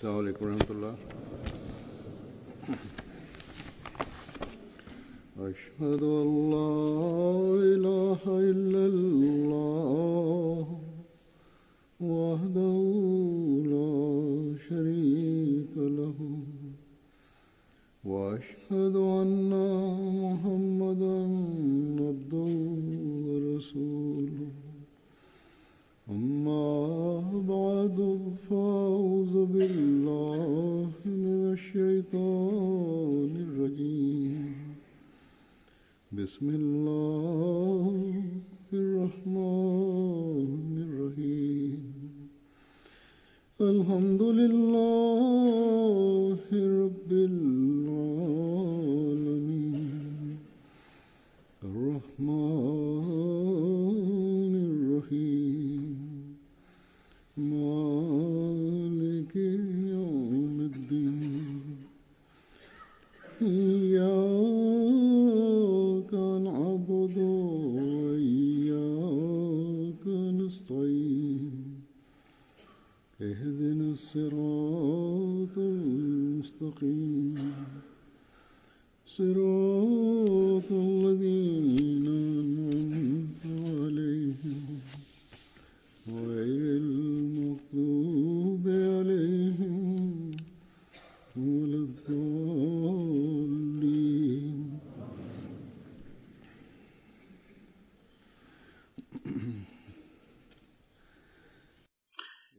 السلام عليكم ورحمة الله. أشهد أن لا إله إلا الله وحده لا شريك له وأشهد أن محمدا عبده ورسوله. أما بعد فأعوذ بالله من الشيطان الرجيم. بسم الله الرحمن الرحيم. الحمد لله رب العالمين الرحمن الرحيم مالك يوم الدين. إياك نعبد وإياك نستعين. اهدنا الصراط المستقيم صراط الذين أنعمت عليهم غير المغضوب عليهم ولا الضالين.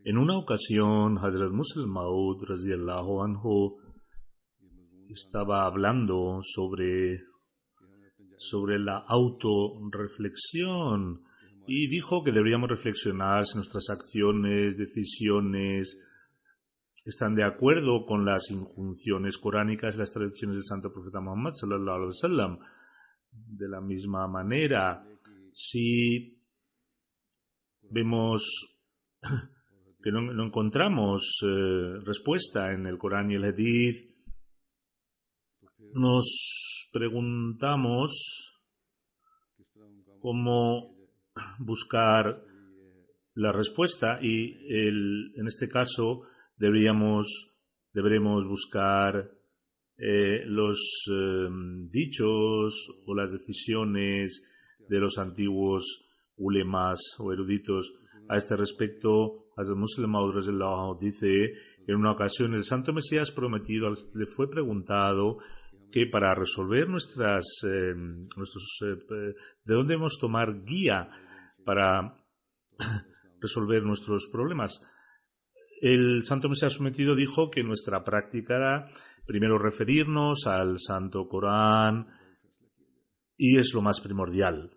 En una ocasión, Hazrat Musleh Maud radhiyallahu anhu estaba hablando sobre la autorreflexión y dijo que deberíamos reflexionar si nuestras acciones, decisiones están de acuerdo con las injunciones coránicas y las tradiciones del Santo Profeta Muhammad sallallahu alaihi wasallam. De la misma manera, si vemos que no encontramos respuesta en el Corán y el Hadith, nos preguntamos cómo buscar la respuesta y en este caso deberemos buscar los dichos o las decisiones de los antiguos ulemas o eruditos. A este respecto, Hazrat Musleh Maud radhiyallahu anhu dice que en una ocasión el Santo Mesías prometido le fue preguntado que para resolver de dónde debemos tomar guía para resolver nuestros problemas. El Santo Mesías prometido dijo que nuestra práctica era primero referirnos al Santo Corán y es lo más primordial.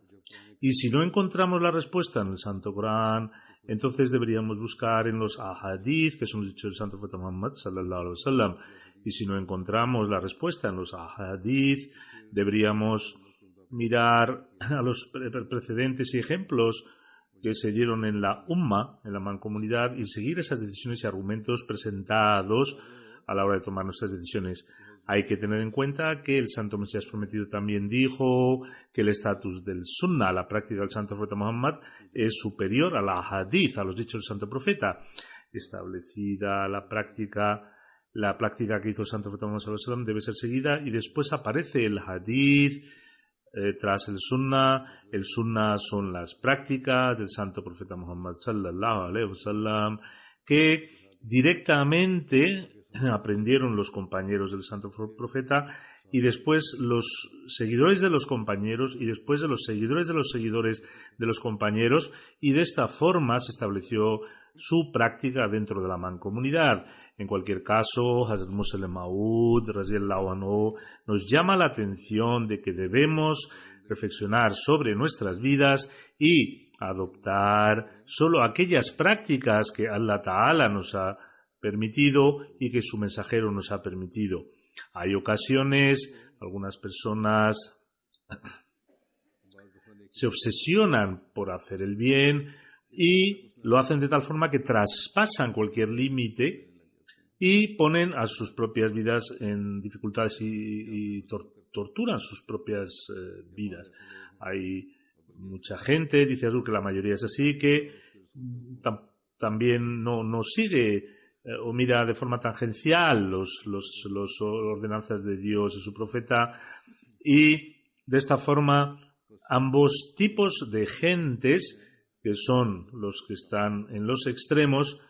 Y si no encontramos la respuesta en el Santo Corán, entonces deberíamos buscar en los ahadith, que son los dichos del Santo Profeta Muhammad sallallahu alaihi wasallam. Y si no encontramos la respuesta en los ahadith, deberíamos mirar a los precedentes y ejemplos que se dieron en la Umma, en la mancomunidad, y seguir esas decisiones y argumentos presentados a la hora de tomar nuestras decisiones. Hay que tener en cuenta que el Santo Mesías prometido también dijo que el estatus del Sunnah, la práctica del Santo Profeta Muhammad, es superior a la Hadith, a los dichos del Santo Profeta. Establecida la práctica que hizo el Santo Profeta Muhammad sallallahu alaihi wasallam debe ser seguida y después aparece el Hadith tras el Sunnah. El Sunnah son las prácticas del Santo Profeta Muhammad sallallahu alaihi wasallam que directamente aprendieron los compañeros del Santo Profeta y después los seguidores de los compañeros y después de los seguidores de los seguidores de los compañeros, y de esta forma se estableció su práctica dentro de la mancomunidad. En cualquier caso, Hazrat Musleh Maud radhiyallahu anhu nos llama la atención de que debemos reflexionar sobre nuestras vidas y adoptar solo aquellas prácticas que Allah Ta'ala nos ha permitido y que su mensajero nos ha permitido. Hay ocasiones, algunas personas se obsesionan por hacer el bien y lo hacen de tal forma que traspasan cualquier límite y ponen a sus propias vidas en dificultades y torturan sus propias vidas. Hay mucha gente, dice Azul, que la mayoría es así, que también no sigue o mira de forma tangencial los ordenanzas de Dios y su profeta, y de esta forma ambos tipos de gentes, que son los que están en los extremos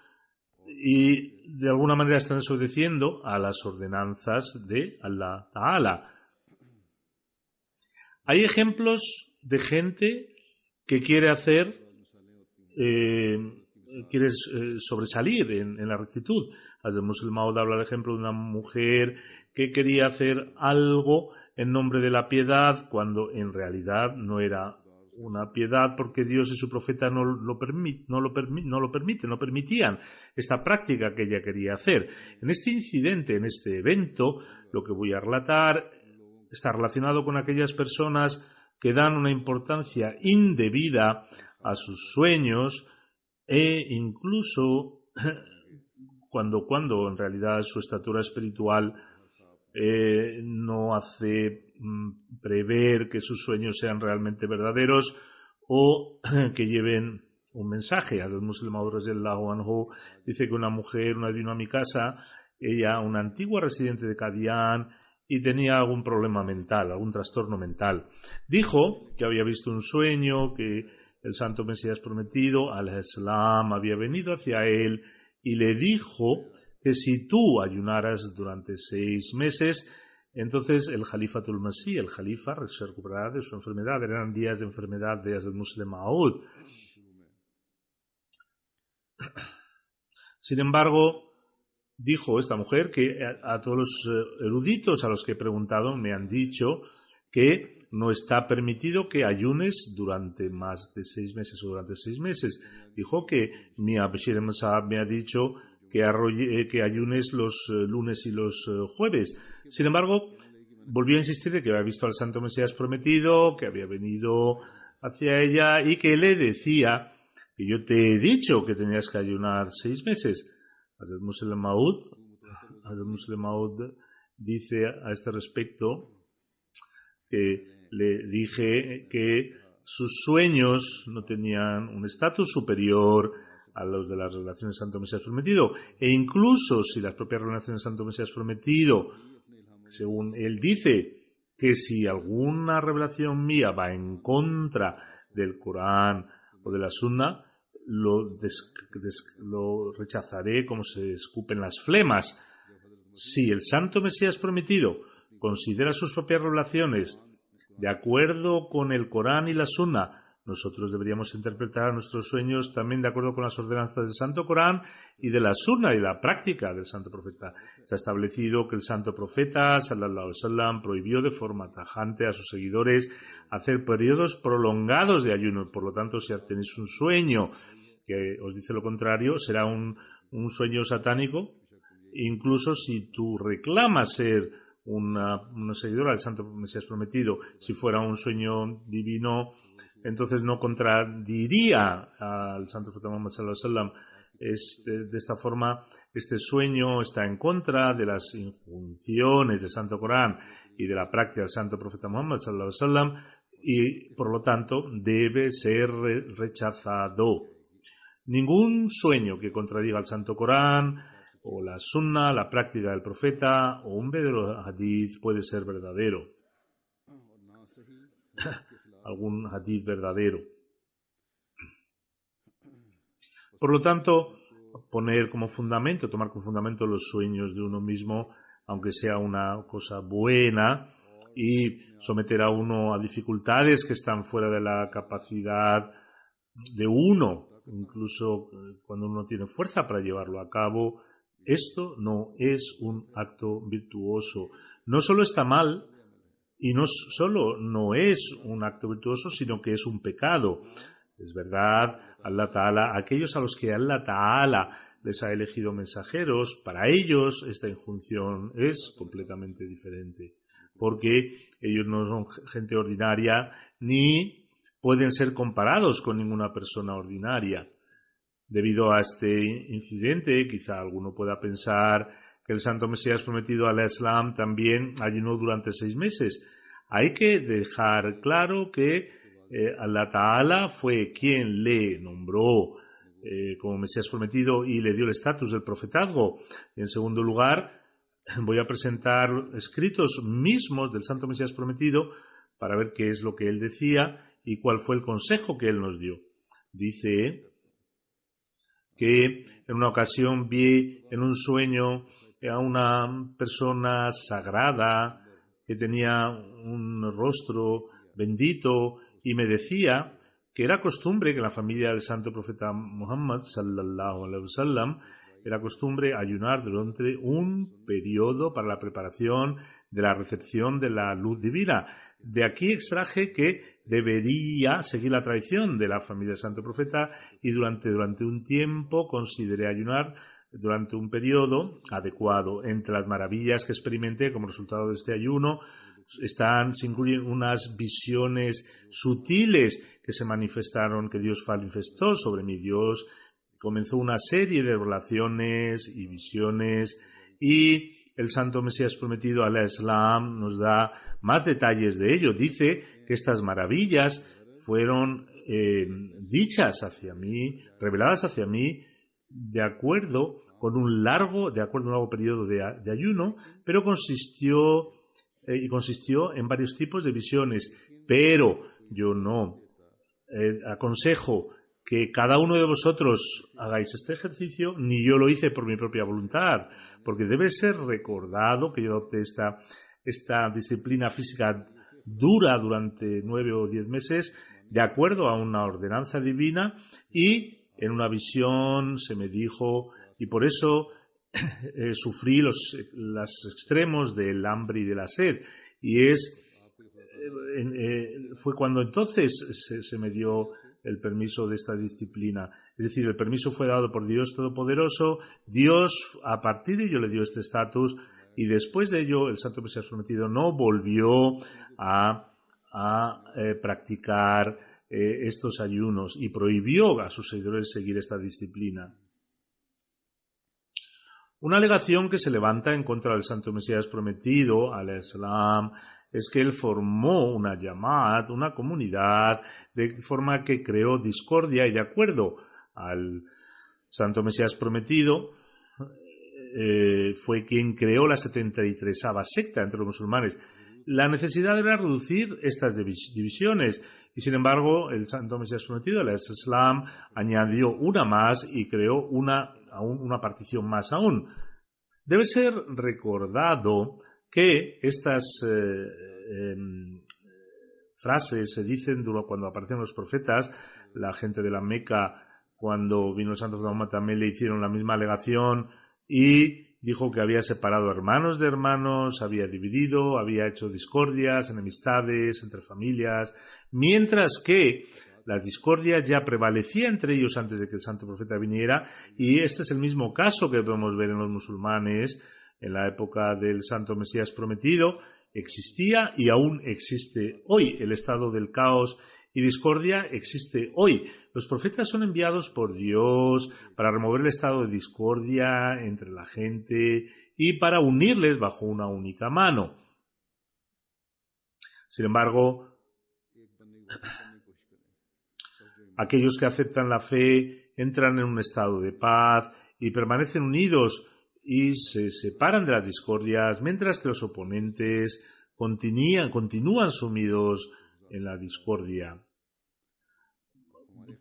y de alguna manera están desobedeciendo a las ordenanzas de Allah Ta'ala. Hay ejemplos de gente que quiere sobresalir en la rectitud. Hazrat Muslim Maud habla, por ejemplo, de una mujer que quería hacer algo en nombre de la piedad cuando en realidad no era una piedad, porque Dios y su profeta no permitían esta práctica que ella quería hacer. En este incidente, en este evento, lo que voy a relatar está relacionado con aquellas personas que dan una importancia indebida a sus sueños e incluso cuando en realidad su estatura espiritual no hace prever que sus sueños sean realmente verdaderos o que lleven un mensaje. Hazrat Muslim Maud radhiyallahu anhu dice que una mujer vino a mi casa, ella, una antigua residente de Qadian, y tenía algún problema mental, algún trastorno mental. Dijo que había visto un sueño, que el santo Mesías prometido, al-Islam, había venido hacia él y le dijo que si tú ayunaras durante 6 meses, entonces el Jalifatul Masih, el Jalifa, se recuperará de su enfermedad. Eran días de enfermedad de Hazrat Muslim Maud. Sin embargo, dijo esta mujer que a todos los eruditos a los que he preguntado me han dicho que no está permitido que ayunes durante más de 6 meses o durante 6 meses. Dijo que Mia Bashir Masab me ha dicho que ayunes los lunes y los jueves. Sin embargo, volvió a insistir de que había visto al Santo Mesías prometido, que había venido hacia ella y que le decía que yo te he dicho que tenías que ayunar 6 meses. Hazrat Muslim Maud dice a este respecto que le dije que sus sueños no tenían un estatus superior a los de las revelaciones del Santo Mesías prometido, e incluso si las propias revelaciones del Santo Mesías prometido, según él dice, que si alguna revelación mía va en contra del Corán o de la Sunna, lo rechazaré como se escupen las flemas. Si el Santo Mesías prometido considera sus propias revelaciones de acuerdo con el Corán y la Sunna, nosotros deberíamos interpretar nuestros sueños también de acuerdo con las ordenanzas del Santo Corán y de la Sunna y la práctica del Santo Profeta. Está establecido que el Santo Profeta, sallallahu alaihi wasallam, prohibió de forma tajante a sus seguidores hacer periodos prolongados de ayuno. Por lo tanto, si tenéis un sueño que os dice lo contrario, será un sueño satánico, incluso si tú reclamas ser una seguidora del Santo Mesías prometido. Si fuera un sueño divino, entonces no contradiría al Santo Profeta Muhammad sallallahu alaihi wasallam. De esta forma, este sueño está en contra de las injunciones del Santo Corán y de la práctica del Santo Profeta Muhammad sallallahu alaihi wasallam, y por lo tanto debe ser rechazado. Ningún sueño que contradiga al Santo Corán o la Sunna, la práctica del Profeta o un verdadero hadith puede ser verdadero. Algún hadith verdadero. Por lo tanto, tomar como fundamento los sueños de uno mismo, aunque sea una cosa buena, y someter a uno a dificultades que están fuera de la capacidad de uno, incluso cuando uno tiene fuerza para llevarlo a cabo, esto no es un acto virtuoso. No solo está mal, y no solo no es un acto virtuoso, sino que es un pecado. Es verdad, Allah Ta'ala, aquellos a los que Allah Ta'ala les ha elegido mensajeros, para ellos esta injunción es completamente diferente, porque ellos no son gente ordinaria ni pueden ser comparados con ninguna persona ordinaria. Debido a este incidente, quizá alguno pueda pensar que el Santo Mesías prometido al Islam también ayunó durante 6 meses. Hay que dejar claro que Allah Ta'ala fue quien le nombró como Mesías prometido y le dio el estatus del profetazgo. Y en segundo lugar, voy a presentar escritos mismos del Santo Mesías prometido para ver qué es lo que él decía y cuál fue el consejo que él nos dio. Dice que en una ocasión vi en un sueño a una persona sagrada que tenía un rostro bendito y me decía que era costumbre que en la familia del santo profeta Muhammad sallallahu alaihi wasallam era costumbre ayunar durante un periodo para la preparación de la recepción de la luz divina. De aquí extraje que debería seguir la tradición de la familia del santo profeta y durante un tiempo consideré ayunar durante un periodo adecuado. Entre las maravillas que experimenté como resultado de este ayuno se incluyen unas visiones sutiles que se manifestaron, que Dios manifestó sobre mí. Dios comenzó una serie de revelaciones y visiones y el santo Mesías prometido al-Islam nos da más detalles de ello. Dice que estas maravillas fueron dichas hacia mí, reveladas hacia mí de acuerdo a un largo periodo de ayuno, pero consistió en varios tipos de visiones. Pero yo no aconsejo que cada uno de vosotros hagáis este ejercicio, ni yo lo hice por mi propia voluntad, porque debe ser recordado que yo adopté esta disciplina física dura durante 9 o 10 meses, de acuerdo a una ordenanza divina, y en una visión se me dijo, y por eso sufrí los extremos del hambre y de la sed, y fue cuando entonces se me dio el permiso de esta disciplina. Es decir, el permiso fue dado por Dios Todopoderoso. Dios a partir de ello le dio este estatus y después de ello el Santo Mesías prometido no volvió a practicar estos ayunos y prohibió a sus seguidores seguir esta disciplina. Una alegación que se levanta en contra del Santo Mesías prometido, al-Islam, es que él formó una Jamaat, una comunidad, de forma que creó discordia y de acuerdo al Santo Mesías prometido, fue quien creó la 73ª secta entre los musulmanes. La necesidad era reducir estas divisiones y sin embargo el Santo Mesías prometido, el Islam, añadió una más y creó una partición más aún. Debe ser recordado que estas frases se dicen cuando aparecen los profetas. La gente de la Meca, cuando vino el santo Muhammad, también le hicieron la misma alegación y dijo que había separado hermanos de hermanos, había dividido, había hecho discordias, enemistades entre familias, mientras que las discordias ya prevalecían entre ellos antes de que el santo profeta viniera, y este es el mismo caso que podemos ver en los musulmanes. En la época del santo Mesías prometido existía y aún existe hoy. El estado del caos y discordia existe hoy. Los profetas son enviados por Dios para remover el estado de discordia entre la gente y para unirles bajo una única mano. Sin embargo, aquellos que aceptan la fe entran en un estado de paz y permanecen unidos y se separan de las discordias, mientras que los oponentes continúan sumidos en la discordia.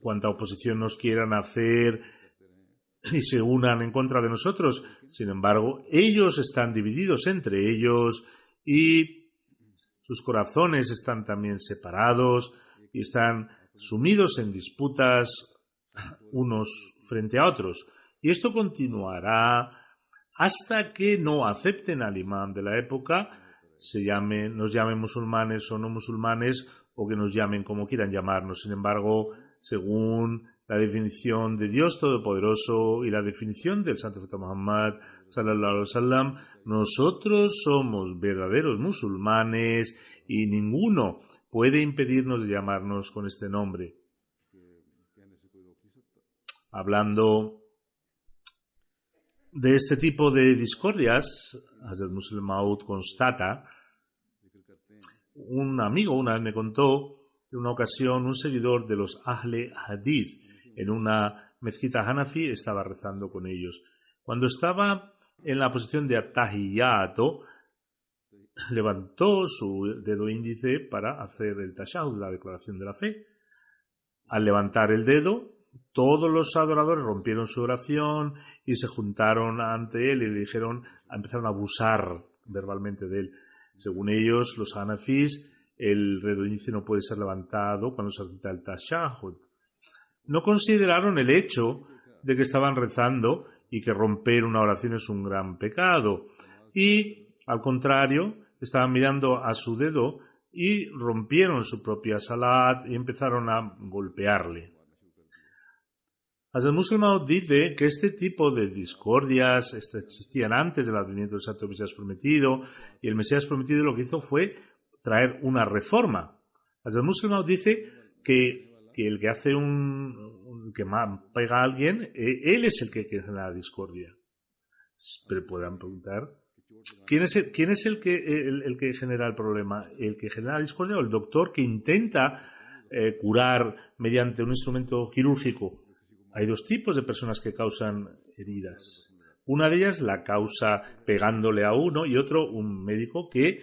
Cuanta oposición nos quieran hacer y se unan en contra de nosotros, sin embargo, ellos están divididos entre ellos y sus corazones están también separados y están sumidos en disputas unos frente a otros. Y esto continuará hasta que no acepten al imán de la época, nos llamen musulmanes o no musulmanes, o que nos llamen como quieran llamarnos. Sin embargo, según la definición de Dios Todopoderoso y la definición del Santo Profeta Muhammad sallallahu alaihi wasallam, nosotros somos verdaderos musulmanes y ninguno puede impedirnos de llamarnos con este nombre. Hablando de este tipo de discordias, Hazrat Muslim Maud constata, un amigo una vez me contó, en una ocasión un seguidor de los Ahle Hadith, en una mezquita Hanafi estaba rezando con ellos. Cuando estaba en la posición de At-Tahiyyato, levantó su dedo índice para hacer el tashahhud, la declaración de la fe. Al levantar el dedo, todos los adoradores rompieron su oración y se juntaron ante él y le empezaron a abusar verbalmente de él. Según ellos, los hanafís, el dedo índice no puede ser levantado cuando se recita el tashahhud. No consideraron el hecho de que estaban rezando y que romper una oración es un gran pecado. Y, al contrario, estaban mirando a su dedo y rompieron su propia salat y empezaron a golpearle. Hazrat Musleh Maud dice que este tipo de discordias existían antes del advenimiento del Santo Mesías Prometido, y el Mesías Prometido lo que hizo fue traer una reforma. Hazrat Musleh Maud dice que el que hace que pega a alguien, él es el que genera discordia. Pero podrán preguntar, ¿quién es el que genera el problema? ¿El que genera discordia o el doctor que intenta curar mediante un instrumento quirúrgico? Hay dos tipos de personas que causan heridas. Una de ellas la causa pegándole a uno y otro un médico que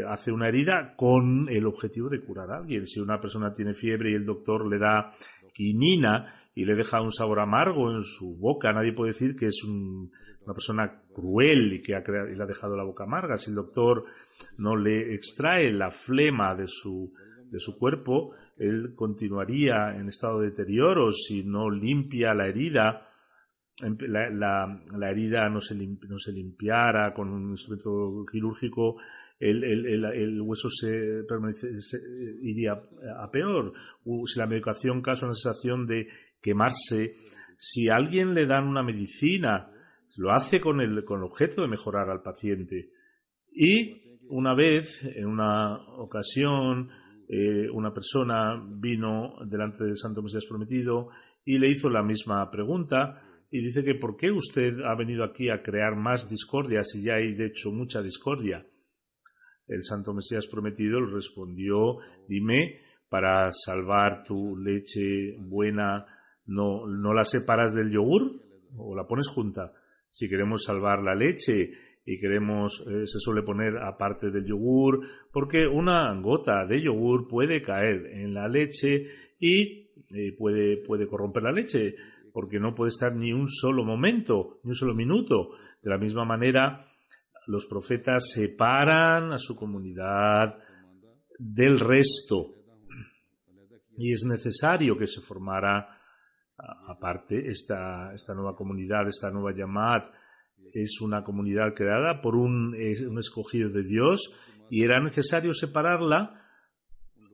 hace una herida con el objetivo de curar a alguien. Si una persona tiene fiebre y el doctor le da quinina y le deja un sabor amargo en su boca, nadie puede decir que es una persona cruel y que le ha dejado la boca amarga. Si el doctor no le extrae la flema de su cuerpo, él continuaría en estado de deterioro. Si no limpia la herida, la herida no se limpiara con un instrumento quirúrgico, el hueso iría a peor. Si la medicación causa una sensación de quemarse, si a alguien le dan una medicina, lo hace con el objeto de mejorar al paciente. Y una vez, en una ocasión, una persona vino delante del Santo Mesías Prometido y le hizo la misma pregunta y dice que ¿por qué usted ha venido aquí a crear más discordia si ya hay de hecho mucha discordia? El Santo Mesías Prometido le respondió, dime, para salvar tu leche buena, ¿no la separas del yogur o la pones junta? Si queremos salvar la leche y se suele poner aparte del yogur, porque una gota de yogur puede caer en la leche y puede corromper la leche, porque no puede estar ni un solo momento, ni un solo minuto. De la misma manera, los profetas separan a su comunidad del resto, y es necesario que se formara aparte esta nueva comunidad, esta nueva Jamaat. Es una comunidad creada por un escogido de Dios, y era necesario separarla,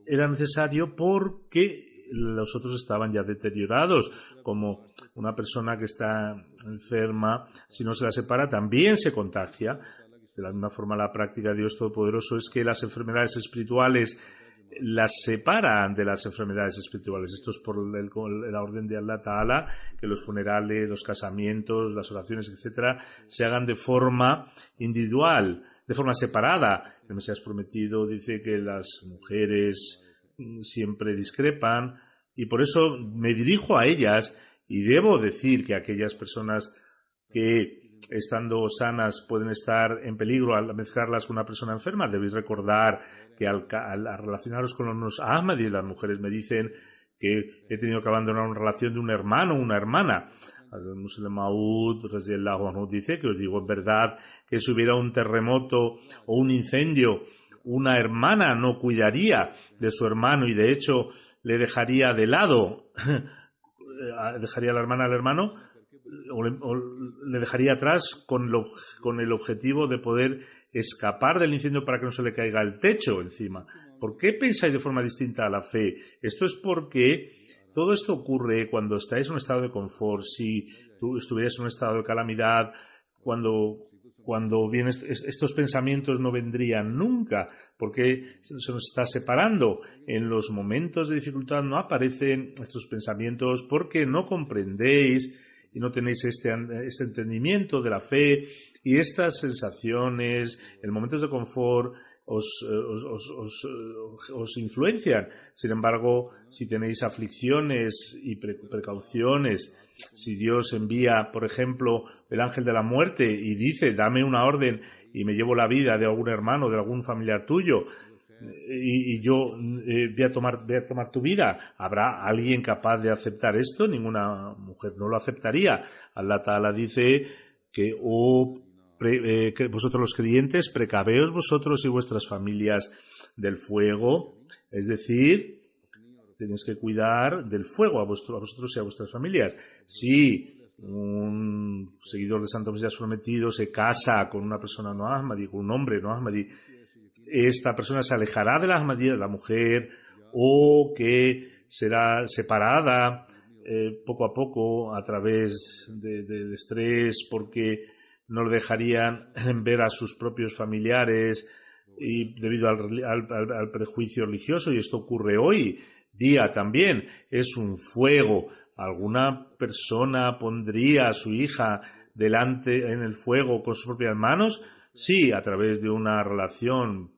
era necesario porque los otros estaban ya deteriorados, como una persona que está enferma, si no se la separa también se contagia. De la misma forma, la práctica de Dios Todopoderoso es que las enfermedades espirituales las separan de las enfermedades espirituales. Esto es por la orden de Allah Ta'ala, que los funerales, los casamientos, las oraciones, etcétera, se hagan de forma individual, de forma separada. El Mesías Prometido dice que las mujeres siempre discrepan, y por eso me dirijo a ellas y debo decir que aquellas personas que estando sanas pueden estar en peligro al mezclarlas con una persona enferma, debéis recordar que al relacionaros con los Ahmadis, las mujeres me dicen que he tenido que abandonar una relación de un hermano o una hermana. El Musleh Maud radhiyallahu anhu dice que os digo en verdad que si hubiera un terremoto o un incendio, una hermana no cuidaría de su hermano y de hecho le dejaría de lado, dejaría a la hermana al hermano, o le dejaría atrás con el objetivo de poder escapar del incendio para que no se le caiga el techo encima. ¿Por qué pensáis de forma distinta a la fe? Esto es porque todo esto ocurre cuando estáis en un estado de confort. Si tú estuvieras en un estado de calamidad, cuando vienen estos pensamientos no vendrían nunca, porque se nos está separando. En los momentos de dificultad no aparecen estos pensamientos porque no comprendéis y no tenéis este entendimiento de la fe, y estas sensaciones en momentos de confort os influencian. Sin embargo, si tenéis aflicciones y precauciones, si Dios envía, por ejemplo, el ángel de la muerte y dice, dame una orden y me llevo la vida de algún hermano, de algún familiar tuyo, y yo voy a tomar tu vida, ¿habrá alguien capaz de aceptar esto? Ninguna mujer no lo aceptaría. Allah Ta'ala dice que que vosotros los creyentes, precaveos vosotros y vuestras familias del fuego, es decir, tenéis que cuidar del fuego a vosotros y a vuestras familias. Si un seguidor de Santo Mesías Prometido se casa con una persona no Ahmadi, con un hombre no Ahmadi, esta persona se alejará de la Ahmadiyya, de la mujer, o que será separada poco a poco a través de estrés, porque no lo dejarían ver a sus propios familiares y debido al prejuicio religioso, y esto ocurre hoy día también. Es un fuego. ¿Alguna persona pondría a su hija delante en el fuego con sus propias manos? Sí, a través de una relación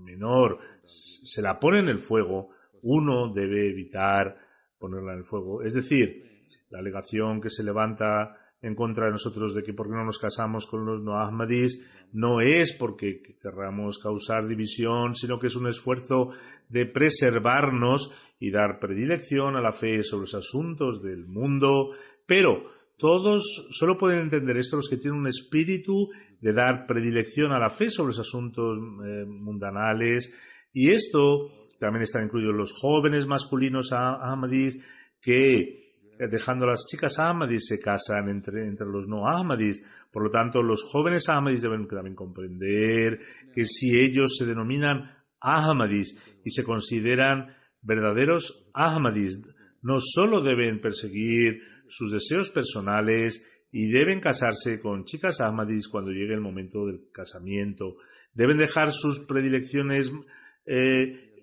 menor se la pone en el fuego. Uno debe evitar ponerla en el fuego. Es decir, la alegación que se levanta en contra de nosotros de que por qué no nos casamos con los no ahmadis no es porque querramos causar división, sino que es un esfuerzo de preservarnos y dar predilección a la fe sobre los asuntos del mundo. Pero todos solo pueden entender esto los que tienen un espíritu de dar predilección a la fe sobre los asuntos mundanales, y esto también están incluidos los jóvenes masculinos ahmadis que, dejando a las chicas ahmadis, se casan entre los no ahmadis. Por lo tanto, los jóvenes ahmadis deben también comprender que si ellos se denominan ahmadis y se consideran verdaderos ahmadis, no solo deben perseguir sus deseos personales y deben casarse con chicas ahmadis cuando llegue el momento del casamiento. Deben dejar sus predilecciones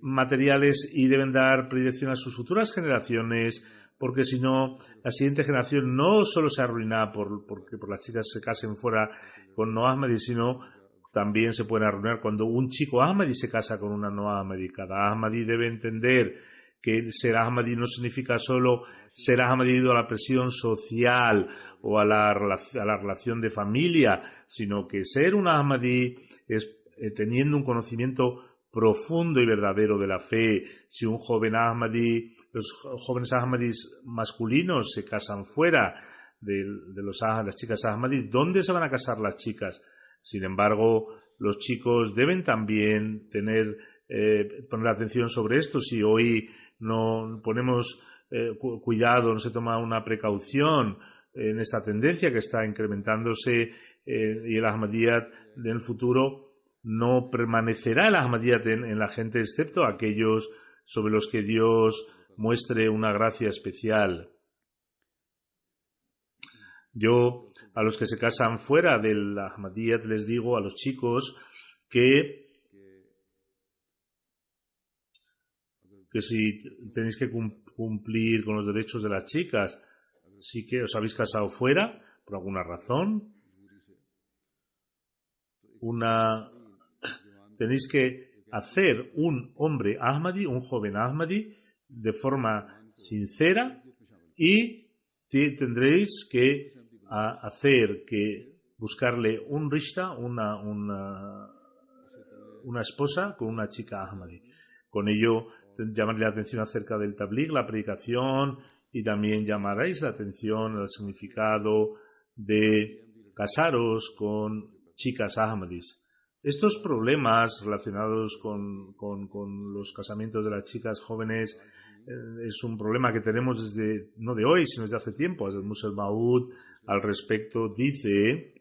materiales y deben dar predilección a sus futuras generaciones, porque si no, la siguiente generación no solo se arruinará porque las chicas se casen fuera con no ahmadis, sino también se pueden arruinar cuando un chico ahmadi se casa con una no ahmadi. Cada ahmadi debe entender que ser ahmadi no significa solo ser ahmadi debido a la presión social o a la relación de familia, sino que ser un ahmadi es teniendo un conocimiento profundo y verdadero de la fe. Si un joven ahmadi, los jóvenes ahmadis masculinos se casan fuera de las chicas ahmadis, ¿dónde se van a casar las chicas? Sin embargo, los chicos deben también poner atención sobre esto. Si hoy no ponemos cuidado, no se toma una precaución en esta tendencia que está incrementándose, y el Ahmadiyyat en el futuro no permanecerá el Ahmadiyyat en la gente, excepto aquellos sobre los que Dios muestre una gracia especial. Yo, a los que se casan fuera del Ahmadiyyat, les digo a los chicos que si tenéis que cumplir con los derechos de las chicas, si que os habéis casado fuera, por alguna razón, tenéis que hacer un hombre Ahmadi, un joven Ahmadi, de forma sincera, y tendréis que buscarle un rishta, una esposa con una chica Ahmadi. Con ello llamarle la atención acerca del tabligh, la predicación, y también llamaréis la atención al significado de casaros con chicas Ahmadis. Estos problemas relacionados con los casamientos de las chicas jóvenes es un problema que tenemos no de hoy, sino desde hace tiempo. El Musa Maud al respecto dice: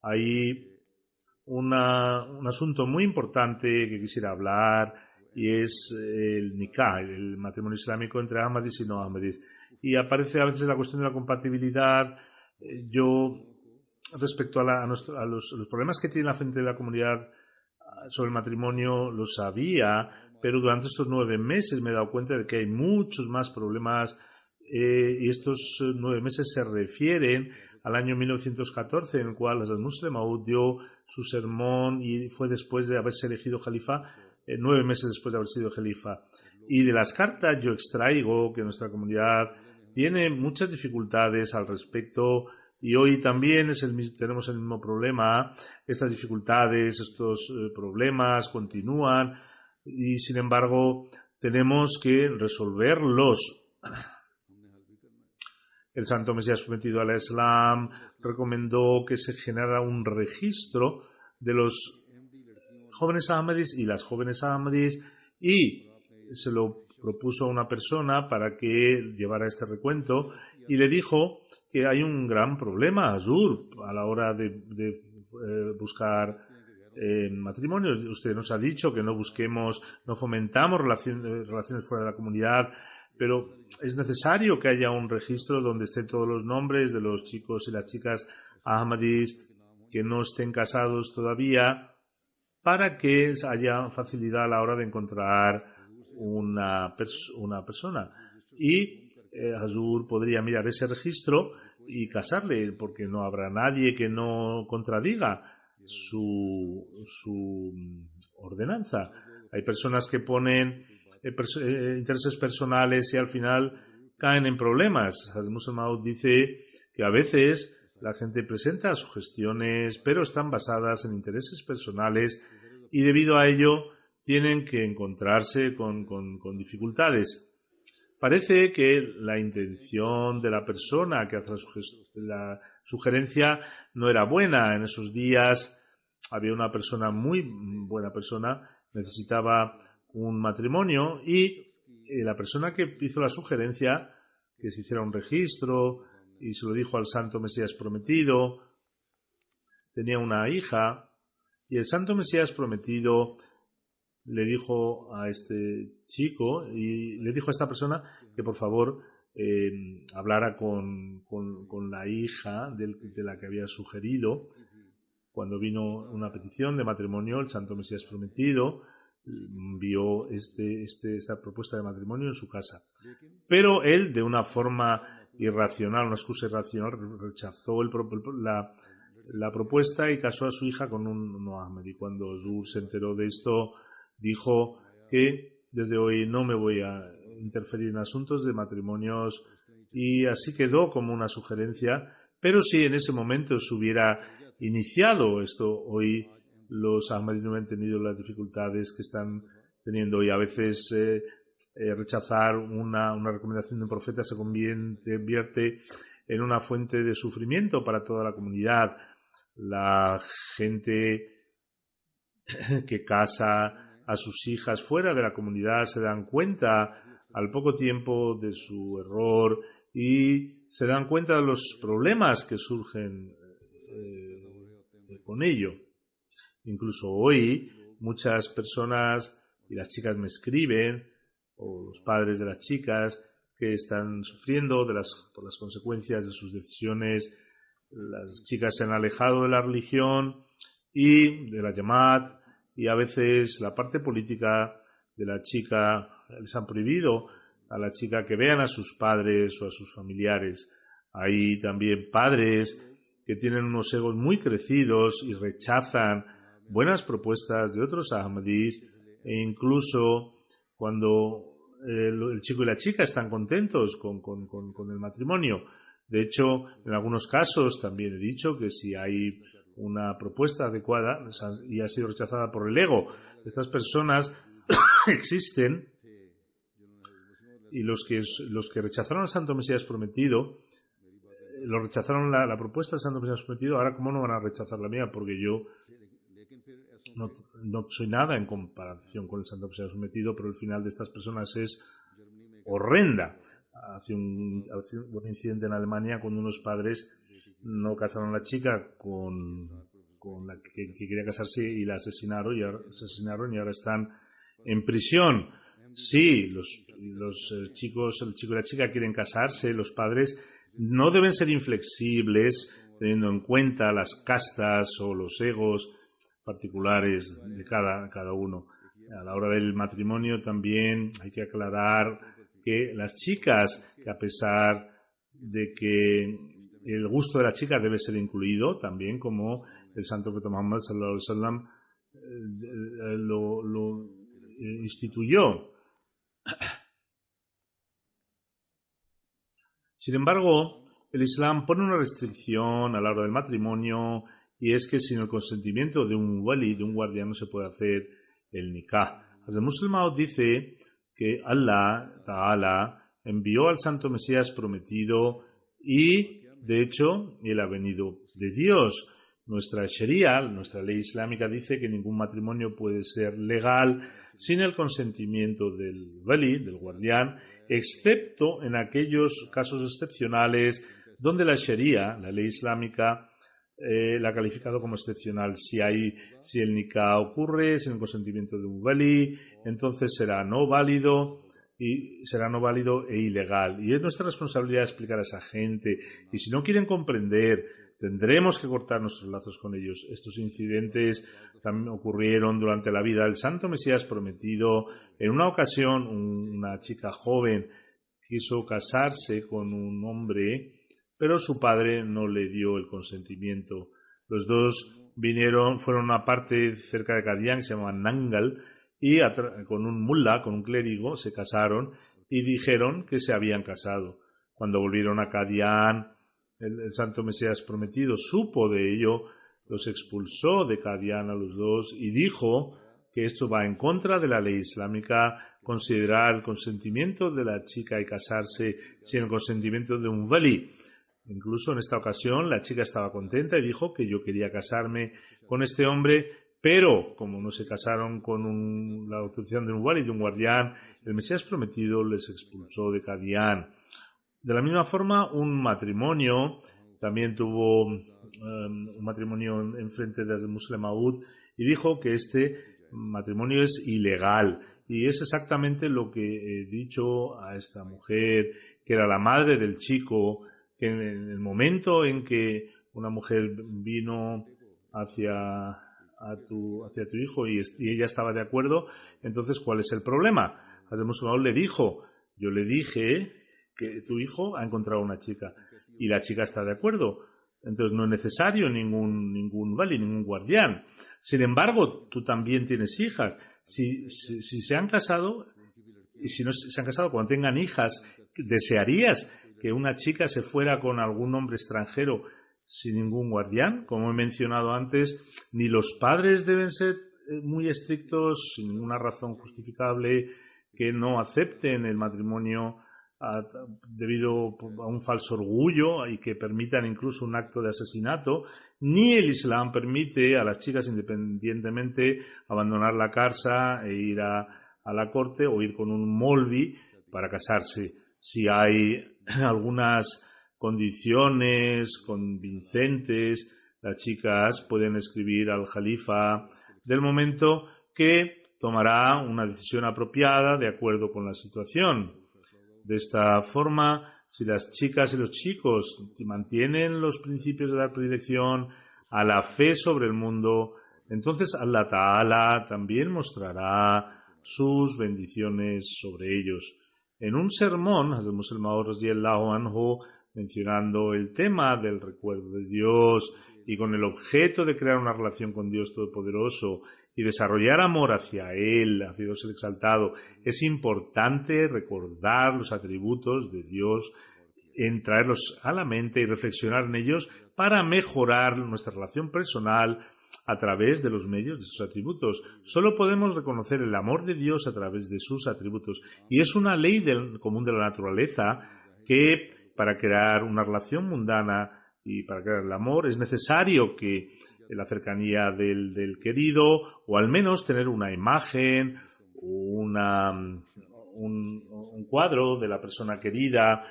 hay un asunto muy importante que quisiera hablar, y es el nikah, el matrimonio islámico entre ahmadis y no ahmadis. Y aparece a veces la cuestión de la compatibilidad. Yo, respecto a los problemas que tiene la gente de la comunidad sobre el matrimonio, lo sabía, pero durante estos 9 meses me he dado cuenta de que hay muchos más problemas, y estos 9 meses se refieren al año 1914, en el cual Hazrat Musleh Maud dio su sermón y fue después de haberse elegido califa, 9 meses después de haber sido califa. Y de las cartas yo extraigo que nuestra comunidad tiene muchas dificultades al respecto y hoy también tenemos el mismo problema. Estas dificultades, estos problemas continúan y sin embargo tenemos que resolverlos. El Santo Mesías Prometido al Islam recomendó que se generara un registro de los jóvenes ahmadis y las jóvenes ahmadis y se lo propuso a una persona para que llevara este recuento y le dijo que hay un gran problema, Hazur, a la hora de buscar matrimonio. Usted nos ha dicho que no busquemos, no fomentamos relaciones fuera de la comunidad, pero es necesario que haya un registro donde estén todos los nombres de los chicos y las chicas ahmadis que no estén casados todavía para que haya facilidad a la hora de encontrar una persona. Y Hazur podría mirar ese registro y casarle, porque no habrá nadie que no contradiga su ordenanza. Hay personas que ponen intereses personales y al final caen en problemas. Hazrat Musleh Maud dice que a veces la gente presenta sugestiones, pero están basadas en intereses personales y debido a ello tienen que encontrarse con dificultades. Parece que la intención de la persona que hace la sugerencia no era buena. En esos días había una persona, muy buena persona, necesitaba un matrimonio y la persona que hizo la sugerencia que se hiciera un registro y se lo dijo al Santo Mesías Prometido, tenía una hija y el Santo Mesías Prometido le dijo a este chico y le dijo a esta persona que por favor hablara con la hija de la que había sugerido. Cuando vino una petición de matrimonio, el Santo Mesías Prometido vio esta propuesta de matrimonio en su casa. Pero él, de una forma irracional, una excusa irracional, rechazó la propuesta y casó a su hija con un no ahmadi. Y cuando Hazur se enteró de esto, dijo que desde hoy no me voy a interferir en asuntos de matrimonios y así quedó como una sugerencia. Pero si en ese momento se hubiera iniciado esto, hoy los ahmadis no hubieran tenido las dificultades que están teniendo hoy. A veces rechazar una recomendación de un profeta se convierte en una fuente de sufrimiento para toda la comunidad. La gente que casa a sus hijas fuera de la comunidad se dan cuenta al poco tiempo de su error y se dan cuenta de los problemas que surgen con ello. Incluso hoy muchas personas y las chicas me escriben, o los padres de las chicas, que están sufriendo por las consecuencias de sus decisiones. Las chicas se han alejado de la religión y de la Jamaat y a veces la parte política de la chica les han prohibido a la chica que vean a sus padres o a sus familiares. Hay también padres que tienen unos egos muy crecidos y rechazan buenas propuestas de otros ahmadis e incluso cuando el chico y la chica están contentos con el matrimonio. De hecho, en algunos casos también he dicho que si hay una propuesta adecuada y ha sido rechazada por el ego, estas personas existen y los que rechazaron al Santo Mesías Prometido lo rechazaron la propuesta del Santo Mesías Prometido. Ahora, ¿cómo no van a rechazar la mía? Porque yo no soy nada en comparación con el Santo Mesías Prometido, pero el final de estas personas es horrenda. Hace un incidente en Alemania cuando unos padres no casaron a la chica con la que quería casarse y la asesinaron y ahora están en prisión. Sí, los chicos, el chico y la chica quieren casarse, los padres no deben ser inflexibles teniendo en cuenta las castas o los egos particulares de cada uno. A la hora del matrimonio también hay que aclarar que las chicas, que a pesar de que el gusto de la chica debe ser incluido también, como el santo profeta Muhammad sallallahu alaihi wasallam lo instituyó. Sin embargo, el Islam pone una restricción a la hora del matrimonio, y es que sin el consentimiento de un wali, de un guardián, no se puede hacer el nikah. El musulmán dice que Allah Ta'ala envió al santo Mesías prometido y, de hecho, él ha venido de Dios. Nuestra Sharia, nuestra ley islámica, dice que ningún matrimonio puede ser legal sin el consentimiento del wali, del guardián, excepto en aquellos casos excepcionales donde la Sharia, la ley islámica, la ha calificado como excepcional. Si el nikah ocurre sin el consentimiento de un wali, entonces será no válido e ilegal. Y es nuestra responsabilidad explicar a esa gente. Y si no quieren comprender, tendremos que cortar nuestros lazos con ellos. Estos incidentes también ocurrieron durante la vida del santo Mesías prometido. En una ocasión, una chica joven quiso casarse con un hombre, pero su padre no le dio el consentimiento. Los dos fueron a una parte cerca de Kadian que se llama Nangal, y con un mullah, con un clérigo, se casaron y dijeron que se habían casado. Cuando volvieron a Kadian, el santo Mesías prometido supo de ello, los expulsó de Kadian a los dos y dijo que esto va en contra de la ley islámica, considerar el consentimiento de la chica y casarse sin el consentimiento de un wali. Incluso en esta ocasión la chica estaba contenta y dijo que yo quería casarme con este hombre, pero como no se casaron con la autorización de un wali, de un guardián, el Mesías prometido les expulsó de Kadian. De la misma forma, un matrimonio también tuvo un matrimonio en frente de Muslim Maud y dijo que este matrimonio es ilegal. Y es exactamente lo que he dicho a esta mujer, que era la madre del chico, que en el momento en que una mujer vino hacia tu hijo y ella estaba de acuerdo, entonces ¿cuál es el problema? Hazrat Muslim le dijo, yo le dije que tu hijo ha encontrado una chica y la chica está de acuerdo, entonces no es necesario ningún wali, ningún guardián. Sin embargo, tú también tienes hijas. Si se han casado, y si no se han casado, cuando tengan hijas, ¿desearías que una chica se fuera con algún hombre extranjero sin ningún guardián? Como he mencionado antes, ni los padres deben ser muy estrictos, sin ninguna razón justificable, que no acepten el matrimonio debido a un falso orgullo y que permitan incluso un acto de asesinato, ni el Islam permite a las chicas independientemente abandonar la casa e ir a la corte o ir con un molvi para casarse. Si hay algunas condiciones convincentes, las chicas pueden escribir al Jalifa del momento, que tomará una decisión apropiada de acuerdo con la situación. De esta forma, si las chicas y los chicos mantienen los principios de la predilección a la fe sobre el mundo, entonces Allah Ta'ala también mostrará sus bendiciones sobre ellos. En un sermón, Hazrat Musleh Maud radhiyallahu anhu, mencionando el tema del recuerdo de Dios y con el objeto de crear una relación con Dios Todopoderoso y desarrollar amor hacia Él, hacia Dios el Exaltado, es importante recordar los atributos de Dios, en traerlos a la mente y reflexionar en ellos para mejorar nuestra relación personal a través de los medios de sus atributos. Solo podemos reconocer el amor de Dios a través de sus atributos. Y es una ley común de la naturaleza que para crear una relación mundana y para crear el amor es necesario que la cercanía del querido, o al menos tener una imagen, un cuadro de la persona querida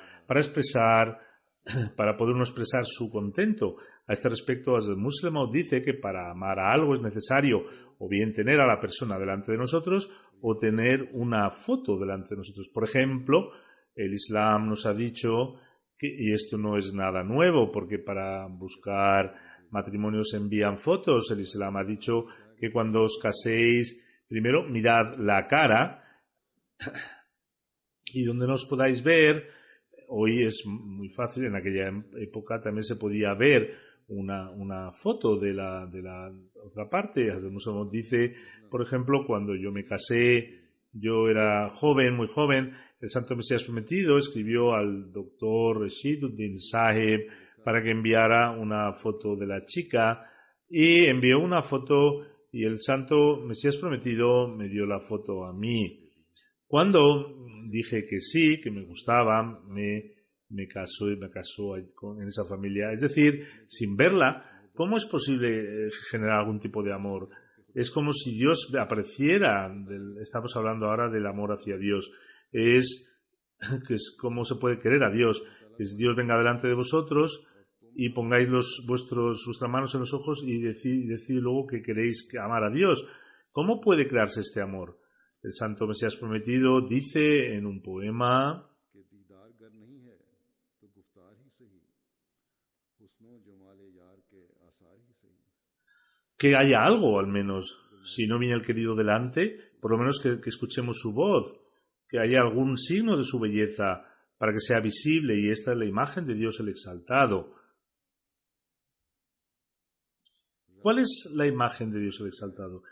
para poder uno expresar su contento. A este respecto, el Muslim dice que para amar a algo es necesario o bien tener a la persona delante de nosotros o tener una foto delante de nosotros. Por ejemplo, el Islam nos ha dicho y esto no es nada nuevo, porque para buscar matrimonios se envían fotos. El Islam ha dicho que cuando os caséis, primero mirad la cara y donde no os podáis ver, hoy es muy fácil. En aquella época también se podía ver una foto de la otra parte. Hazrat Muhammad dice, por ejemplo, cuando yo me casé, yo era joven, muy joven, el Santo Mesías Prometido escribió al doctor Rashiduddin Saheb para que enviara una foto de la chica, y envió una foto y el Santo Mesías Prometido me dio la foto a mí. Cuando dije que sí, que me gustaba, me casó en esa familia. Es decir, sin verla, ¿cómo es posible generar algún tipo de amor? Es como si Dios apareciera. Estamos hablando ahora del amor hacia Dios. Es cómo se puede querer a Dios. Es Dios venga delante de vosotros y pongáis vuestras manos en los ojos y decid luego que queréis amar a Dios. ¿Cómo puede crearse este amor? El Santo Mesías Prometido dice en un poema que haya algo, al menos, si no viene el querido delante, por lo menos que escuchemos su voz, que haya algún signo de su belleza para que sea visible, y esta es la imagen de Dios el Exaltado. ¿Cuál es la imagen de Dios el Exaltado?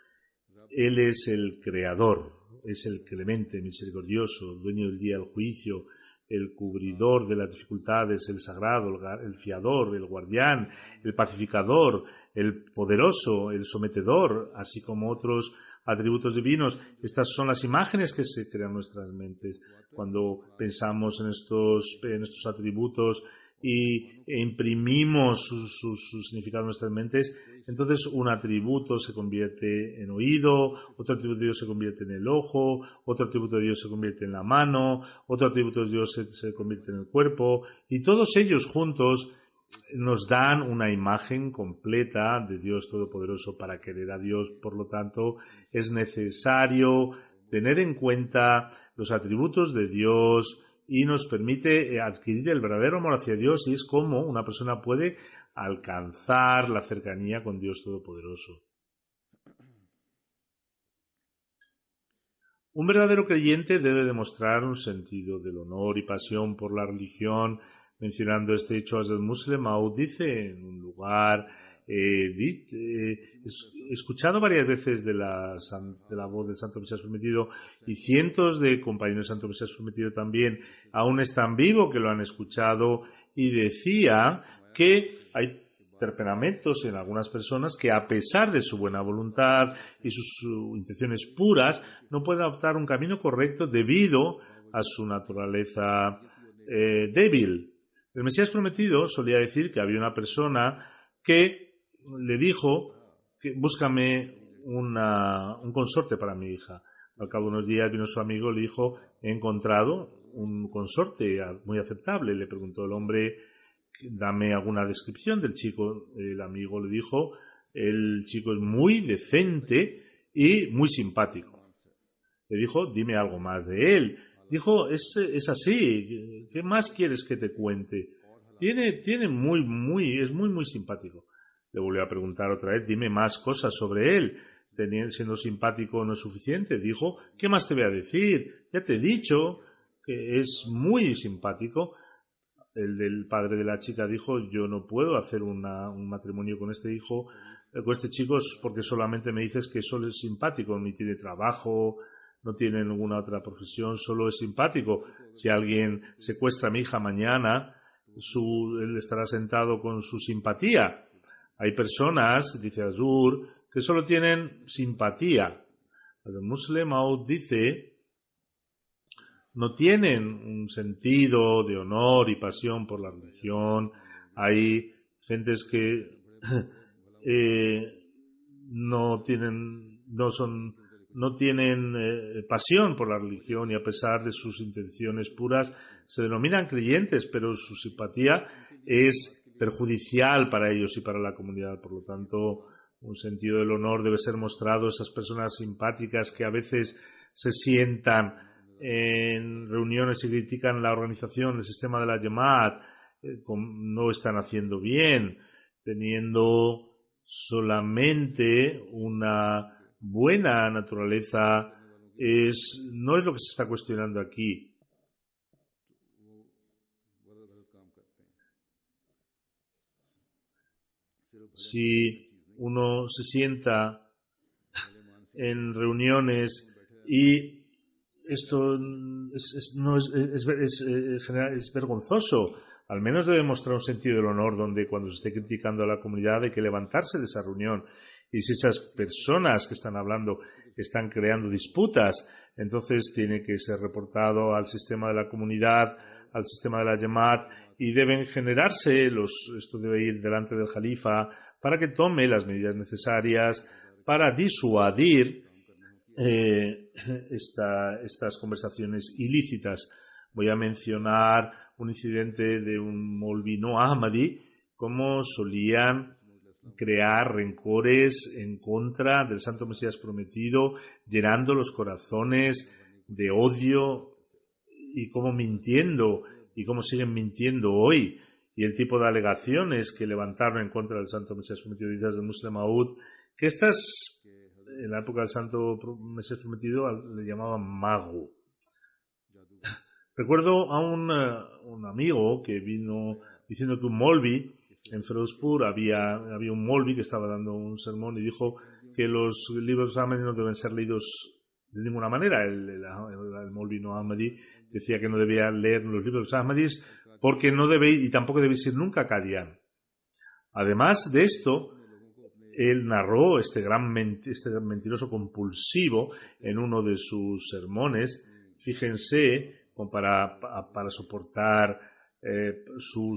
Él es el Creador, es el clemente, misericordioso, dueño del día del juicio, el cubridor de las dificultades, el sagrado, el fiador, el guardián, el pacificador, el poderoso, el sometedor, así como otros atributos divinos. Estas son las imágenes que se crean en nuestras mentes cuando pensamos en estos atributos e imprimimos su significado en nuestras mentes. Entonces un atributo se convierte en oído, otro atributo de Dios se convierte en el ojo, otro atributo de Dios se convierte en la mano, otro atributo de Dios se convierte en el cuerpo, y todos ellos juntos nos dan una imagen completa de Dios Todopoderoso. Para querer a Dios, por lo tanto, es necesario tener en cuenta los atributos de Dios, y nos permite adquirir el verdadero amor hacia Dios, y es como una persona puede alcanzar la cercanía con Dios Todopoderoso. Un verdadero creyente debe demostrar un sentido del honor y pasión por la religión. Mencionando este hecho, Hazrat Musleh Maud dice en un lugar, escuchado varias veces de la voz del Santo Mesías Prometido, y cientos de compañeros del Santo Mesías Prometido también aún están vivos que lo han escuchado, y decía que hay temperamentos en algunas personas que, a pesar de su buena voluntad y sus intenciones puras, no pueden adoptar un camino correcto debido a su naturaleza débil. El Mesías Prometido solía decir que había una persona que le dijo que búscame un consorte para mi hija. Al cabo de unos días vino su amigo y le dijo, he encontrado un consorte muy aceptable. Le preguntó el hombre, dame alguna descripción del chico. El amigo le dijo, el chico es muy decente y muy simpático. Le dijo, dime algo más de él. Dijo, es así, ¿qué más quieres que te cuente? Es muy simpático. Le volvió a preguntar otra vez, dime más cosas sobre él. Siendo simpático no es suficiente. Dijo, ¿qué más te voy a decir? Ya te he dicho que es muy simpático. El del padre de la chica dijo, yo no puedo hacer un matrimonio con este chico, porque solamente me dices que solo es simpático, ni tiene trabajo, no tiene ninguna otra profesión, solo es simpático. Si alguien secuestra a mi hija mañana, él estará sentado con su simpatía. Hay personas, dice Azur, que solo tienen simpatía. El Musleh Maud dice, no tienen un sentido de honor y pasión por la religión. Hay gentes que no tienen pasión por la religión, y a pesar de sus intenciones puras se denominan creyentes, pero su simpatía es perjudicial para ellos y para la comunidad. Por lo tanto, un sentido del honor debe ser mostrado a esas personas simpáticas que a veces se sientan en reuniones y critican la organización, el sistema de la Jamaat, no están haciendo bien, teniendo solamente una buena naturaleza. No es lo que se está cuestionando aquí. Si uno se sienta en reuniones y esto es vergonzoso, al menos debe mostrar un sentido del honor donde cuando se esté criticando a la comunidad hay que levantarse de esa reunión. Y si esas personas que están hablando están creando disputas, entonces tiene que ser reportado al sistema de la comunidad, al sistema de la Jamaat, y deben generarse, esto debe ir delante del Jalifa para que tome las medidas necesarias para disuadir estas conversaciones ilícitas. Voy a mencionar un incidente de un Molvi no Ahmadi, cómo solían crear rencores en contra del Santo Mesías Prometido, llenando los corazones de odio y cómo mintiendo y cómo siguen mintiendo hoy, y el tipo de alegaciones que levantaron en contra del Santo Mesías Prometido de Muslim Maud, que estas en la época del Santo Mesías Prometido le llamaban mago. Recuerdo a un amigo que vino diciendo que un Molvi en Ferozpur había un Molvi que estaba dando un sermón y dijo que los libros Ahmadi no deben ser leídos de ninguna manera. El Molvi no Ahmadi decía que no debía leer los libros Ahmadis porque no debe y tampoco debe ir nunca a Qadian. Además de esto, él narró este mentiroso compulsivo en uno de sus sermones. Fíjense, para soportar su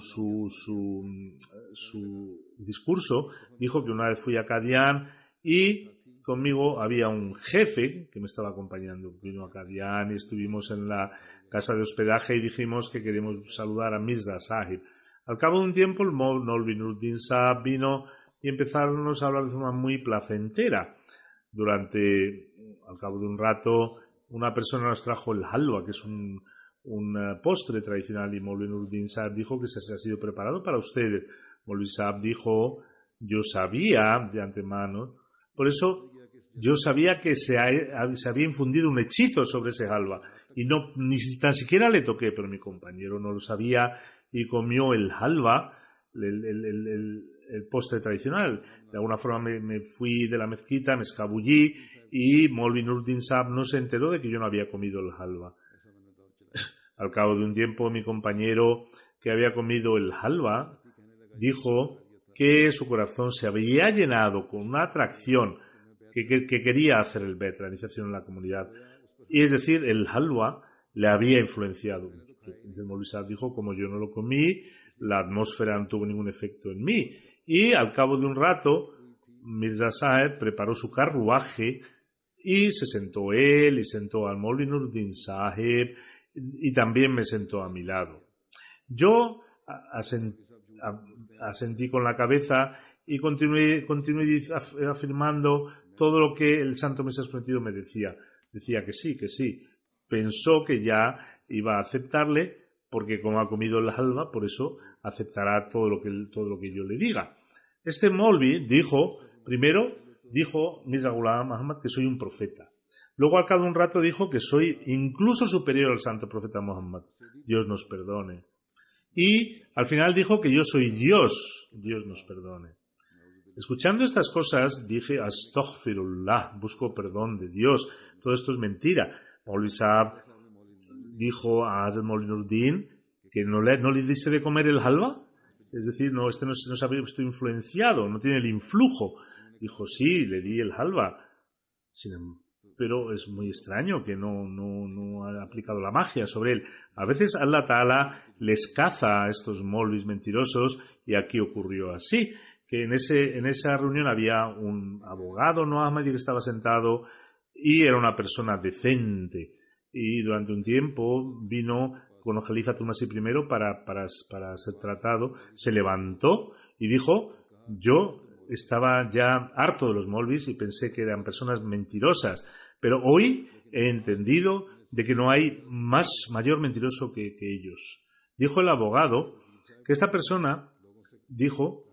discurso, dijo que una vez fui a Qadian y conmigo había un jefe que me estaba acompañando. Vino a Qadian y estuvimos en la casa de hospedaje y dijimos que queríamos saludar a Mirza Sahib. Al cabo de un tiempo el Molvi Nuruddin Saab vino y empezaron a hablar de forma muy placentera. Al cabo de un rato, una persona nos trajo el halwa, que es un postre tradicional, y Molvi Nuruddin Saab dijo que se ha sido preparado para ustedes. Molvi Saab dijo, yo sabía de antemano, por eso yo sabía que se había infundido un hechizo sobre ese halwa, y ni tan siquiera le toqué, pero mi compañero no lo sabía y comió el halwa, el postre tradicional. De alguna forma me fui de la mezquita, me escabullí y Molvi Nuruddin Saab no se enteró de que yo no había comido el halwa. Al cabo de un tiempo, mi compañero que había comido el halwa dijo que su corazón se había llenado con una atracción que quería hacer el Bet, la iniciación en la comunidad. Y es decir, el halwa le había influenciado. El Molvi Saab dijo, como yo no lo comí, la atmósfera no tuvo ningún efecto en mí. Y al cabo de un rato, Mirza Sahib preparó su carruaje y se sentó él y sentó al Molvi Nuruddin Sahib y también me sentó a mi lado. Yo asentí con la cabeza y continué afirmando todo lo que el Santo Mesías Prometido me decía. Decía que sí. Pensó que ya iba a aceptarle porque como ha comido el halwa, por eso aceptará todo lo que yo le diga. Este Molvi primero dijo Mirza Ghulam Ahmad que soy un profeta. Luego al cabo de un rato dijo que soy incluso superior al santo profeta Muhammad. Dios nos perdone. Y al final dijo que yo soy Dios. Dios nos perdone. Escuchando estas cosas dije Astaghfirullah, busco perdón de Dios. Todo esto es mentira. Molvi Saab dijo a Hazrat Molvi Nuruddin que no le dice de comer el halwa. Es decir, no se había visto influenciado, no tiene el influjo. Dijo, sí, le di el halwa. Pero es muy extraño que no ha aplicado la magia sobre él. A veces Allah Ta'ala les caza a estos molvis mentirosos y aquí ocurrió así, que en esa reunión había un abogado no Ahmadi que estaba sentado y era una persona decente y durante un tiempo vino con el Jalifa Tulmasi I para ser tratado, se levantó y dijo, yo estaba ya harto de los molvis y pensé que eran personas mentirosas, pero hoy he entendido de que no hay mayor mentiroso que ellos. Dijo el abogado que esta persona dijo,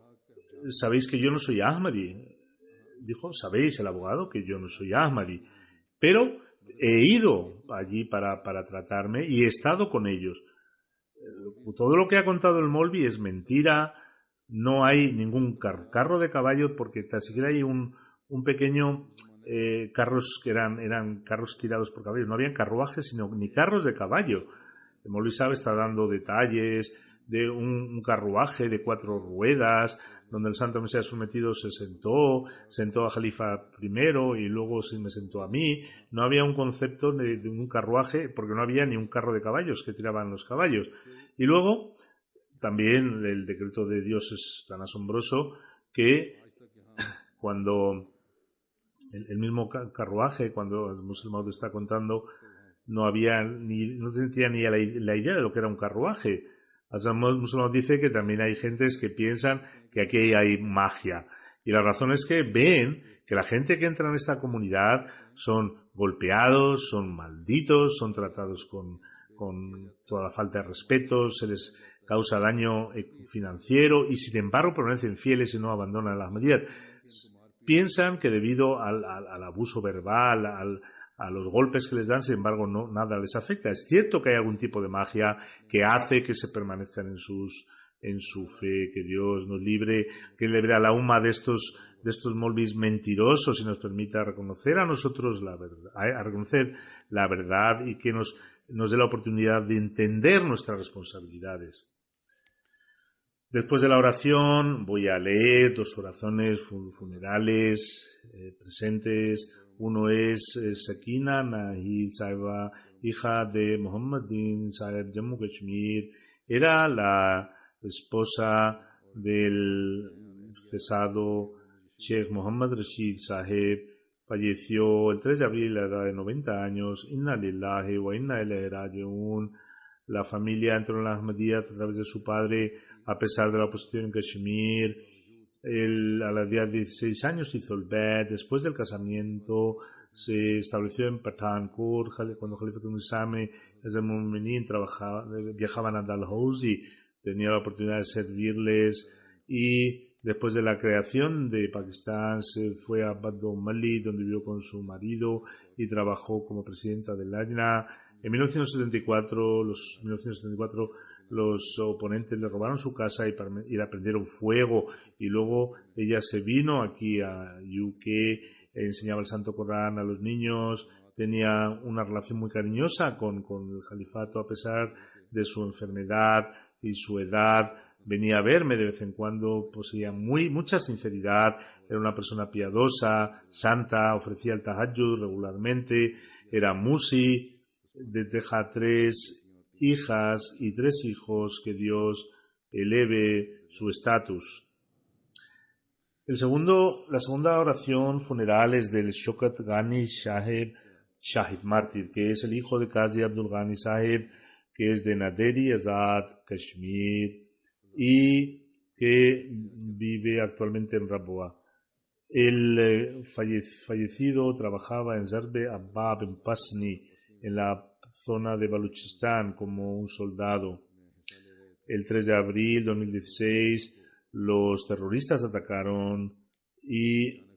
sabéis que yo no soy Ahmadi. Dijo, sabéis el abogado que yo no soy Ahmadi, pero he ido allí para tratarme y he estado con ellos. Todo lo que ha contado el Molvi es mentira, no hay ningún carro de caballo, porque tan siquiera hay un pequeño carros que eran carros tirados por caballos. No habían carruajes, sino ni carros de caballo. El Maulvi Saab está dando detalles de un carruaje de 4 ruedas, donde el Santo Mesías Prometido se sentó a Jalifa primero y luego se me sentó a mí. No había un concepto de un carruaje, porque no había ni un carro de caballos que tiraban los caballos. Y luego, también el decreto de Dios es tan asombroso que cuando el mismo carruaje, cuando el musulmán está contando, no tenía ni la idea de lo que era un carruaje. El musulmán dice que también hay gentes que piensan que aquí hay magia. Y la razón es que ven que la gente que entra en esta comunidad son golpeados, son malditos, son tratados con toda la falta de respeto, se les causa daño financiero y sin embargo permanecen fieles y no abandonan las medidas. Piensan que debido al abuso verbal, a los golpes que les dan, sin embargo, nada les afecta. Es cierto que hay algún tipo de magia que hace que se permanezcan en su fe, que Dios nos libre, que libre a la umma de estos molvis mentirosos y nos permita reconocer a nosotros la verdad, a reconocer la verdad y que nos dé la oportunidad de entender nuestras responsabilidades. Después de la oración voy a leer 2 oraciones funerales presentes. Uno es Sakina Nahid Saiba, hija de Muhammadin Saib Jammu Kashmir. Era la esposa del cesado Sheikh Muhammad Rashid Sahib. Falleció el 3 de abril a la edad de 90 años. Inna lillahi wa inna ilaihi raji'un. La familia entró en la Ahmadiyya a través de su padre, a pesar de la oposición en Kashmir. A la edad de 16 años hizo el Bed. Después del casamiento se estableció en Pathankot. Cuando Khalifa Islam desde Mu'minin viajaban a Dalhousie, tenía la oportunidad de servirles. Y después de la creación de Pakistán se fue a Baddo Mali, donde vivió con su marido y trabajó como presidenta del Lajna. En 1974 los oponentes le robaron su casa y le prendieron fuego, y luego ella se vino aquí a UK, enseñaba el Santo Corán a los niños, tenía una relación muy cariñosa con el califato a pesar de su enfermedad y su edad. Venía a verme de vez en cuando, poseía mucha sinceridad, era una persona piadosa, santa, ofrecía el tahajjud regularmente, era musi, deja 3 hijas y 3 hijos, que Dios eleve su estatus. La segunda oración funeral es del Shaukat Ghani Sahib mártir, que es el hijo de Qazi Abdul Ghani Sahib, que es de Naderi Azad, Kashmir, y que vive actualmente en Rabwa. El fallecido trabajaba en Zarbe Abbab, en Pasni, en la zona de Baluchistán, como un soldado. El 3 de abril de 2016 los terroristas atacaron y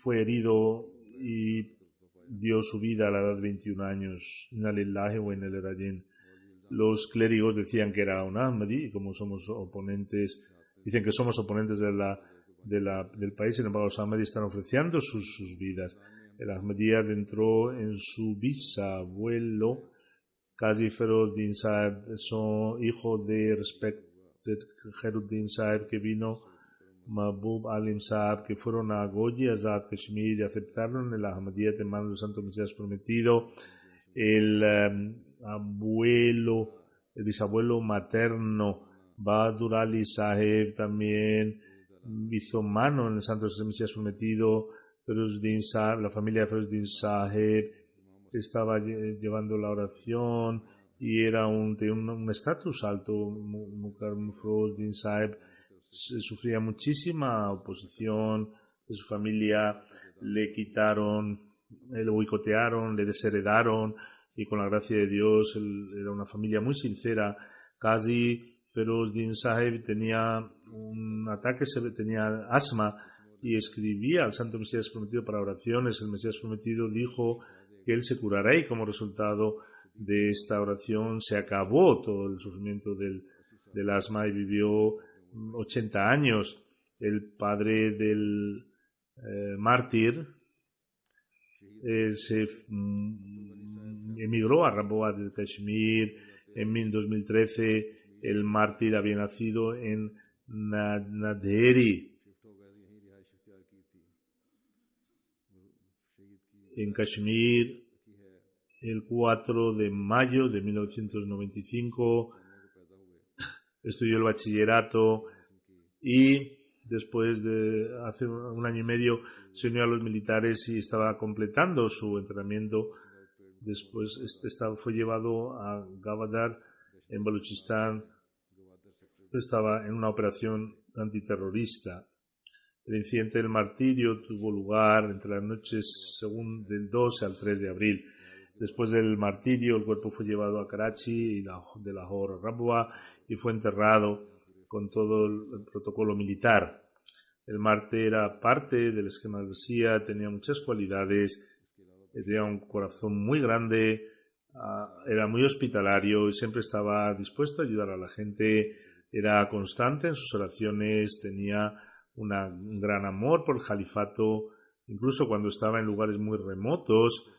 fue herido y dio su vida a la edad de 21 años. Inna lillahi wa inna ilaihi raji'un. Los clérigos decían que era un Ahmadi, y como somos oponentes, dicen que somos oponentes del país, sin embargo los Ahmadis están ofreciendo sus vidas. El Ahmadiyya entró en su bisabuelo, Qazi Ferozdin Saib, hijo de Respected Khairudin Saib, que vino Mahbub Alim Saab, que fueron a Goji Azad Kashmir y aceptaron el Ahmadiyya de manos del Santo Mesías Prometido. El bisabuelo materno, Bahadur Ali Sahib, también hizo mano en el Santo Mesías Prometido. Ferozdin Sahib, la familia de Ferozdin Sahib estaba llevando la oración y era tenía un estatus alto. Ferozdin Sahib sufría muchísima oposición de su familia, le boicotearon, le desheredaron, y con la gracia de Dios era una familia muy sincera. Qazi Ferozdin Sahib tenía un ataque, tenía asma, y escribía al Santo Mesías Prometido para oraciones. El Mesías Prometido dijo que él se curará, y como resultado de esta oración se acabó todo el sufrimiento del del asma y vivió 80 años. El padre del mártir emigró a Rabwa de Kashmir. En 2013 el mártir había nacido en Nadheri, en Kashmir, el 4 de mayo de 1995. Estudió el bachillerato y después de hace un año y medio se unió a los militares y estaba completando su entrenamiento. Después fue llevado a Gavadar en Baluchistán. Estaba en una operación antiterrorista. El incidente del martirio tuvo lugar entre las noches del 2 al 3 de abril. Después del martirio, el cuerpo fue llevado a Karachi y de Lahore a Rabwa y fue enterrado con todo el protocolo militar. El mártir era parte del esquema del Mesías, tenía muchas cualidades, tenía un corazón muy grande, era muy hospitalario y siempre estaba dispuesto a ayudar a la gente, era constante en sus oraciones, tenía un gran amor por el califato, incluso cuando estaba en lugares muy remotos.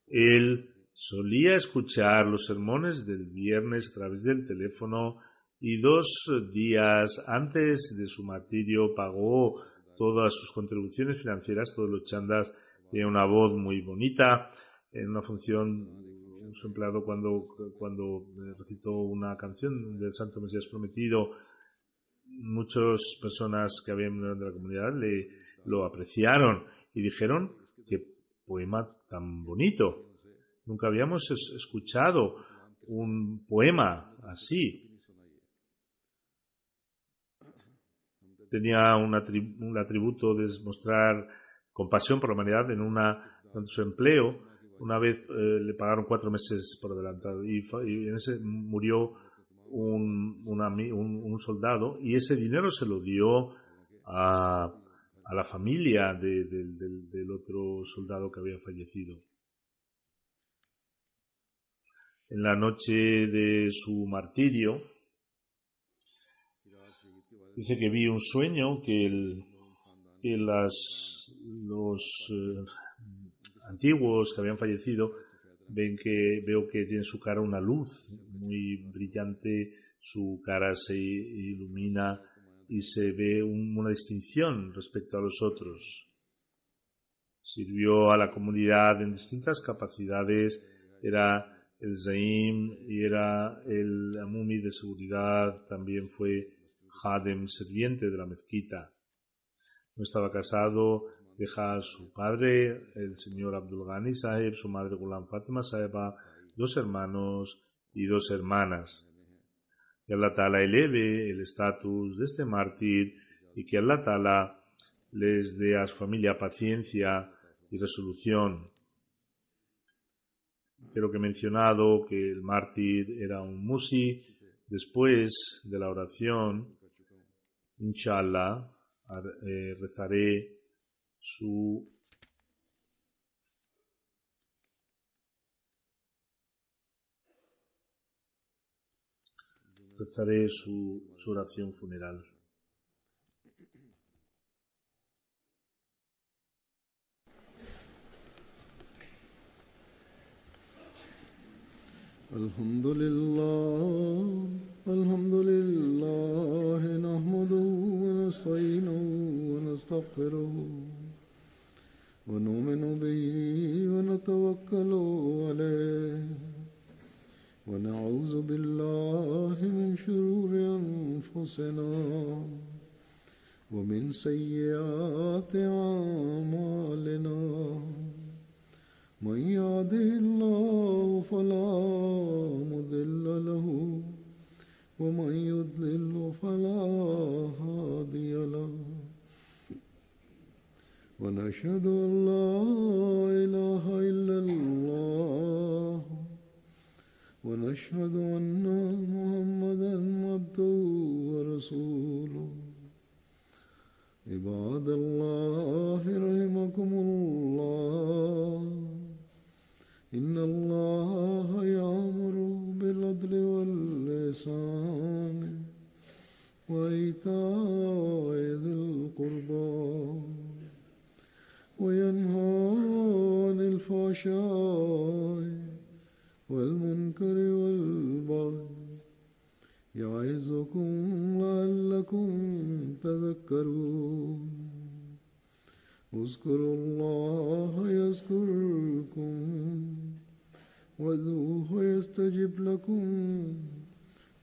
Él solía escuchar los sermones del viernes a través del teléfono y 2 días antes de su martirio pagó todas sus contribuciones financieras, todos los chandas. Tenía una voz muy bonita, en una función, su empleado cuando recitó una canción del Santo Mesías Prometido, muchas personas que habían venido de la comunidad lo apreciaron y dijeron: qué poema tan bonito, nunca habíamos escuchado un poema así. Tenía un atributo de mostrar compasión por la humanidad en su empleo. Una vez le pagaron 4 meses por adelantado y en ese murió un soldado y ese dinero se lo dio a la familia del otro soldado que había fallecido. En la noche de su martirio, dice que vi un sueño que los antiguos que habían fallecido veo que tiene su cara una luz muy brillante, su cara se ilumina y se ve una distinción respecto a los otros. Sirvió a la comunidad en distintas capacidades, era el Zaim y era el Amumi de seguridad, también fue Hadem, sirviente de la mezquita. No estaba casado, deja a su padre, el señor Abdul Ghani Saheb, su madre Ghulam Fatima Saheba, 2 hermanos y 2 hermanas. Que Allah Ta'ala eleve el estatus de este mártir y que Allah Ta'ala les dé a su familia paciencia y resolución. Creo que he mencionado que el mártir era un musi. Después de la oración, inshallah, rezaré su oración funeral. Alhamdulillah, nahmaduhu wa nasta'inuhu wa nastaghfiruhu wa nu'minu bihi wa natawakkalu alayhi wa na'udhu billahi min shururi anfusina wa min sayyiati a'malina. من يهده الله فلا مضل له ومن يضلل فلا هادي له ونشهد أن لا إله إلا الله ونشهد أن محمدا عبده ورسوله. عباد الله رحمكم الله، إن الله يأمر بالعدل والإحسان الفحشاء والمنكر والبغي يعظكم لعلكم تذكرون اذكروا الله يذكركم وادعوه يستجب لكم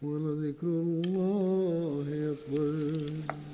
ولذكر الله أكبر